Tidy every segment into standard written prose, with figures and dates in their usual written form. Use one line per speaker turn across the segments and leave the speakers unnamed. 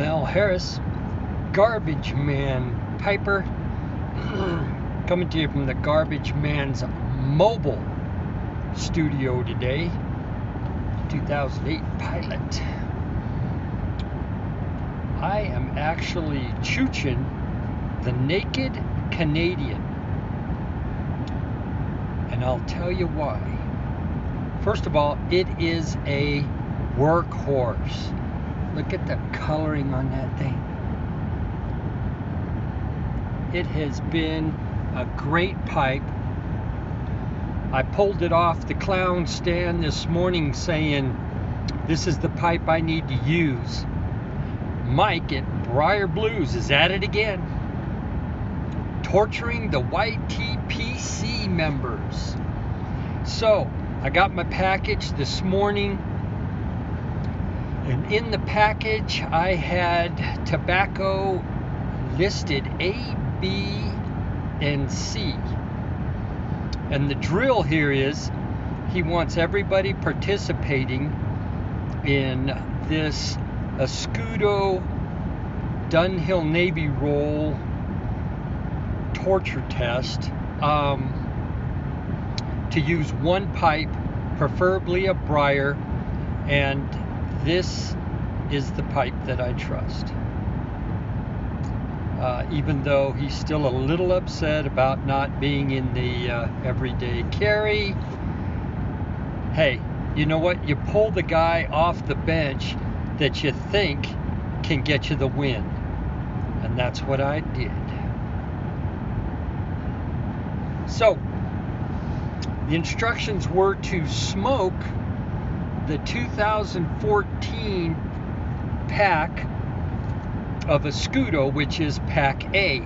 Mel Harris, Garbage Man Piper, coming to you from the Garbage Man's mobile studio today. 2008 Pilot. I am actually chooching the Naked Canadian, and I'll tell you why. First of all, it is a workhorse. Look at the coloring on that thing. It has been a great pipe. I pulled it off the clown stand this morning saying, this is the pipe I need to use. Mike at Briar Blues is at it again, torturing the YTPC members. So, I got my package this morning, and in the package I had tobacco listed A, B, and C. And the drill here is, he wants everybody participating in this Escudo Dunhill Navy roll torture test to use one pipe, preferably a Briar, and this is the pipe that I trust. Even though he's still a little upset about not being in the everyday carry. Hey, you know what? You pull the guy off the bench that you think can get you the win. And that's what I did. So, the instructions were to smoke the 2014 pack of Escudo, which is pack A.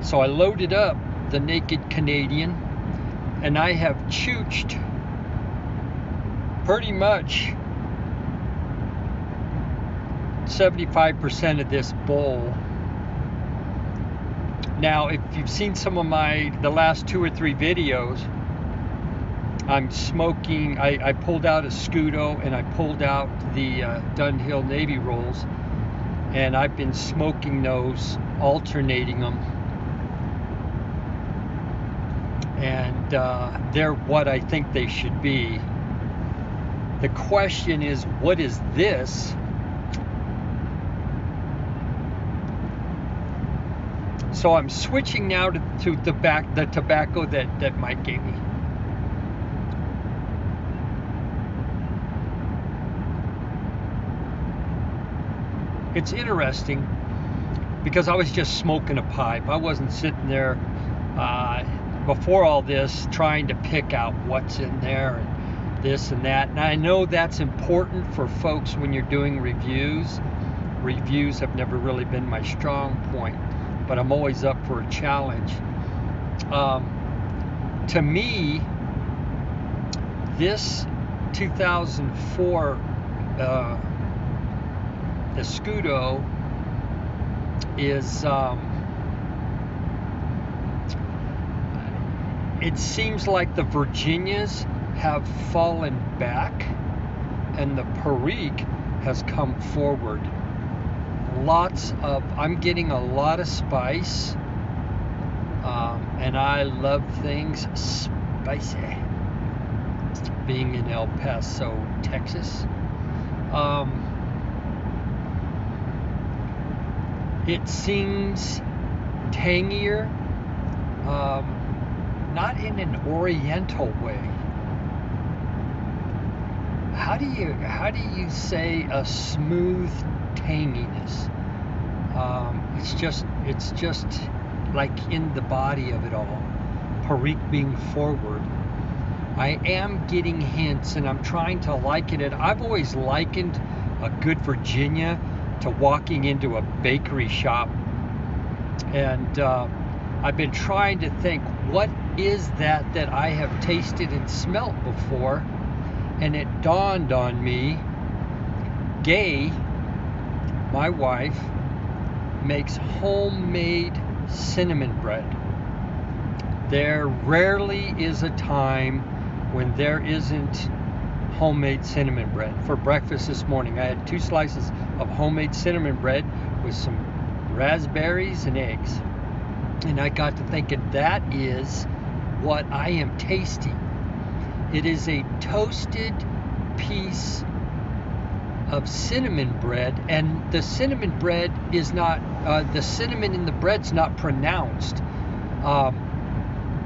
So I loaded up the Naked Canadian, and I have chooched pretty much 75% of this bowl. Now, if you've seen some of the last 2 or 3 videos, I'm smoking, I pulled out Escudo and I pulled out the Dunhill Navy rolls, and I've been smoking those, alternating them, and they're what I think they should be. The question is, what is this? So I'm switching now to the tobacco that Mike gave me. It's interesting because I was just smoking a pipe. I wasn't sitting there before all this trying to pick out what's in there and this and that. And I know that's important for folks when you're doing reviews. Reviews have never really been my strong point, but I'm always up for a challenge. To me, this 2004 Escudo is, it seems like the Virginias have fallen back and the Perique has come forward. I'm getting a lot of spice, and I love things spicy, being in El Paso, Texas. It seems tangier, not in an oriental way. How do you say a smooth tanginess? It's just like in the body of it all. Perique being forward. I am getting hints, and I'm trying to liken it. I've always likened a good Virginia to walking into a bakery shop, and I've been trying to think, what is that I have tasted and smelt before? And it dawned on me, Gay, my wife, makes homemade cinnamon bread. There rarely is a time when there isn't homemade cinnamon bread for breakfast this morning. I had 2 slices of homemade cinnamon bread with some raspberries and eggs. And I got to thinking, that is what I am tasting. It is a toasted piece of cinnamon bread, and the cinnamon bread is not, the cinnamon in the bread's not pronounced.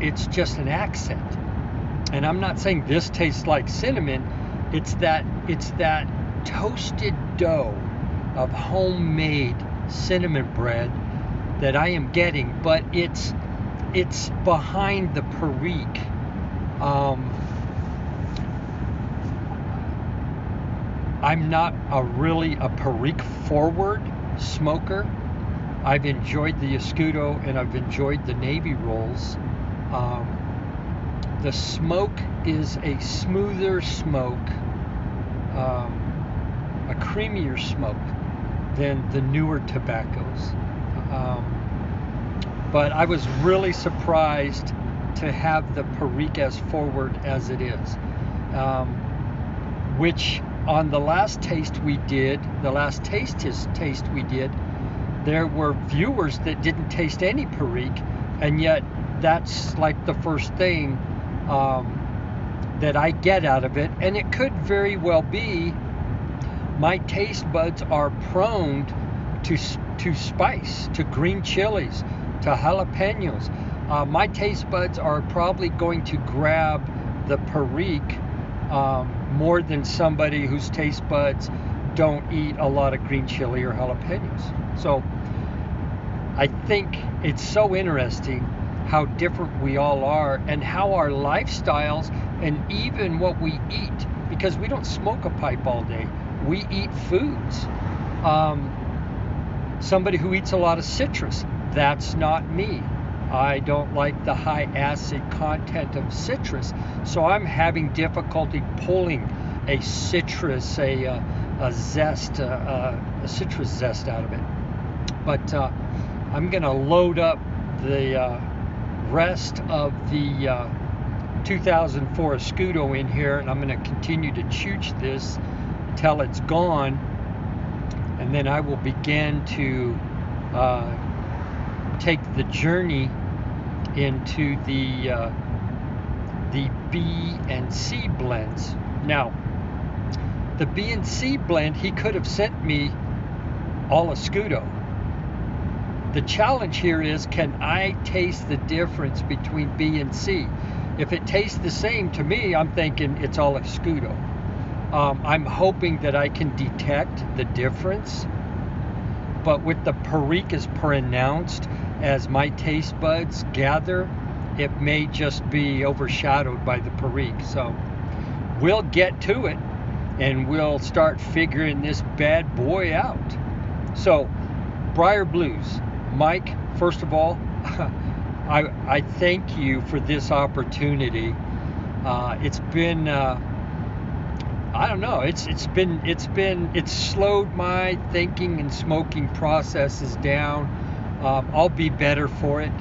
It's just an accent. And I'm not saying this tastes like cinnamon. It's that toasted dough of homemade cinnamon bread that I am getting, but it's behind the Perique. I'm not really a Perique forward smoker. I've enjoyed the Escudo and I've enjoyed the Navy rolls. The smoke is a smoother smoke, a creamier smoke than the newer tobaccos. But I was really surprised to have the Perique as forward as it is, which on the last taste we did, there were viewers that didn't taste any Perique, and yet that's like the first thing that I get out of it. And it could very well be my taste buds are prone to spice, to green chilies, to jalapenos. My taste buds are probably going to grab the Perique more than somebody whose taste buds don't eat a lot of green chili or jalapenos. So I think it's so interesting how different we all are, and how our lifestyles and even what we eat, because we don't smoke a pipe all day, we eat foods. Somebody who eats a lot of citrus, that's not me. I don't like the high acid content of citrus, so I'm having difficulty pulling a citrus, a citrus zest out of it. But I'm gonna load up the rest of the 2004 Escudo in here, and I'm gonna continue to chooch this till it's gone, and then I will begin to take the journey into the B and C blends. Now, the B and C blend, he could have sent me all Escudo. The challenge here is, can I taste the difference between B and C? If it tastes the same to me, I'm thinking it's all Escudo. I'm hoping that I can detect the difference, but with the Perique as pronounced as my taste buds gather, it may just be overshadowed by the Perique. So we'll get to it and we'll start figuring this bad boy out. So, Briar Blues, Mike, first of all, I thank you for this opportunity. It's been I don't know, it's slowed my thinking and smoking processes down. I'll be better for it,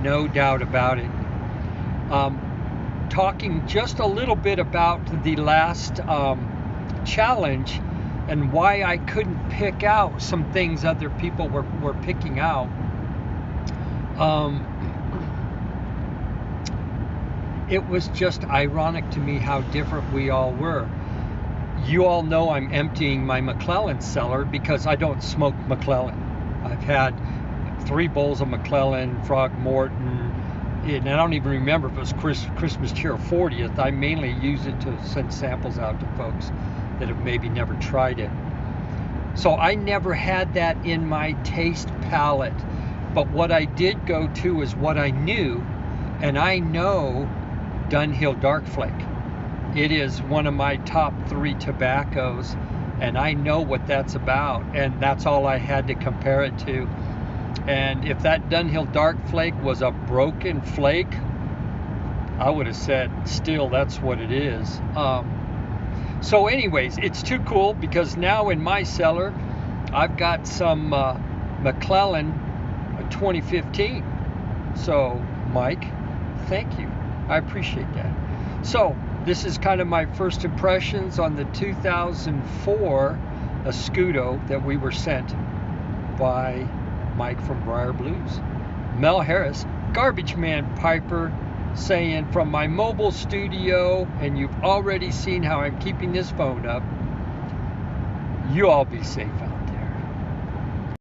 no doubt about it. Talking just a little bit about the last challenge and why I couldn't pick out some things other people were picking out. It was just ironic to me how different we all were. You all know I'm emptying my McClellan cellar because I don't smoke McClellan. I've had 3 bowls of McClellan, Frogmorton, and I don't even remember if it was Christmas Cheer or 40th. I mainly use it to send samples out to folks that have maybe never tried it. So I never had that in my taste palette. But what I did go to is what I knew, and I know Dunhill Dark Flake. It is one of my top 3 tobaccos, and I know what that's about, and that's all I had to compare it to. And if that Dunhill Dark Flake was a broken flake, I would have said, still, that's what it is. So anyways, it's too cool because now in my cellar, I've got some McClellan 2015. So, Mike, thank you. I appreciate that. So, This is kind of my first impressions on the 2004 Escudo that we were sent by Mike from Briar Blues. Mel Harris, Garbage Man Piper, saying from my mobile studio, and you've already seen how I'm keeping this phone up, you all be safe.